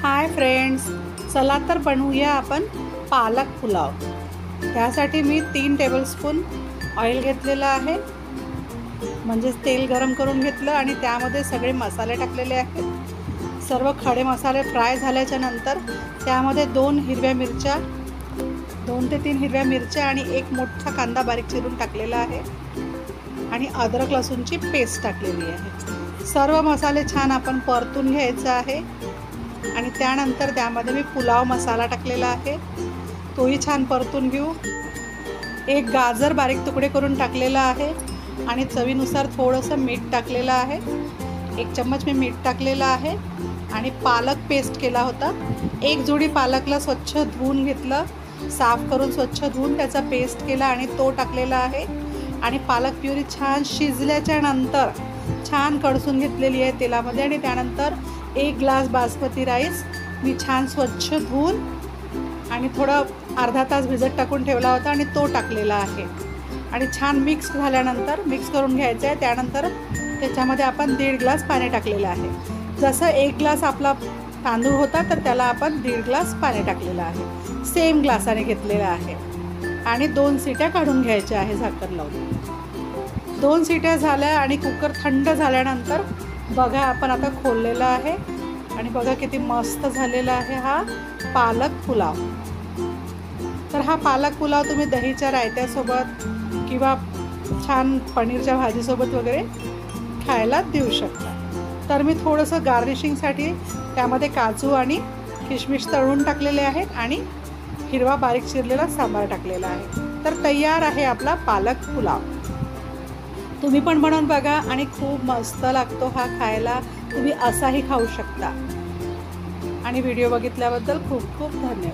Hi friends, चला तर बनवूया आपण पालक पुलाव। त्यासाठी मी 3 टेबलस्पून ऑइल घेतलेलं आहे, म्हणजे तेल गरम करून घेतलं आणि त्यामध्ये सगळे मसाले टाकलेले आहेत। सर्व खडे मसाले फ्राय झाल्याच्या नंतर त्यामध्ये 2 हिरव्या मिरच्या, 2 ते 3 हिरव्या मिरच्या आणि एक मोठा कांदा बारीक चिरून टाकलेला आहे आणि अद्रक लसूणची पेस्ट टाकलेली आहे। सर्व मसाले छान आपण परतून घ्यायचे आहे आणि त्यानंतर त्यामध्ये मी पुलाव मसाला टाकलेला आहे, तोही छान परतून घेऊ। एक गाजर बारीक तुकडे करून टाकलेला आहे आणि चवीनुसार थोडंसं मीठ टाकलेलं आहे। 1 चम्मच मी मीठ टाकलेला आहे आणि पालक पेस्ट केला होता। एक जोडी पालकला स्वच्छ धुवून घेतलं, साफ करून स्वच्छ धुवून त्याचा पेस्ट केला आणि तो टाकलेला आहे आणि पालक प्युरी छान शिजल्याच्या नंतर छान कढसून घेतलेली आहे तेलामध्ये आणि त्यानंतर 1 ग्लास बासमती राईस मी छान स्वच्छ धुवून आणि थोडं अर्धा तास भिजत टाकून ठेवला होता आणि तो टाकलेला आहे आणि छान मिक्स झाल्यानंतर मिक्स करून घ्यायचं आहे। त्यानंतर त्याच्यामध्ये आपण 1.5 ग्लास पाणी टाकलेलं आहे। जसं 1 ग्लास आपला तांदूळ होता तर त्याला आपण 1.5 ग्लास पाणी टाकलेलं आहे, सेम ग्लासाने घेतलेलं आहे आणि 2 शिट्या काढून घ्यायच्या आहे झाकण लावून। 2 शिट्या झाल्या आणि कुकर थंड झाल्यानंतर बघा आपण आता खोललेला आहे आणि बघा किती मस्त झालेला आहे हा पालक पुलाव। तर हा पालक पुलाव तुम्ही दहीच्या रायत्यासोबत किंवा छान पनीरच्या भाजीसोबत वगैरे खायला देऊ शकता। तर मी थोडंसं गार्निशिंगसाठी त्यामध्ये काजू आणि किशमिश तळून टाकलेले आहेत आणि हिरवा बारीक चिरलेला सांबार टाकलेला आहे। तर तयार आहे आपला पालक पुलाव। तुम्ही पण बनवून बघा आणि खूप मस्त लागतो हा खायला, तुम्ही असाही खाऊ शकता। आणि व्हिडिओ बघितल्याबद्दल खूप खूप धन्यवाद।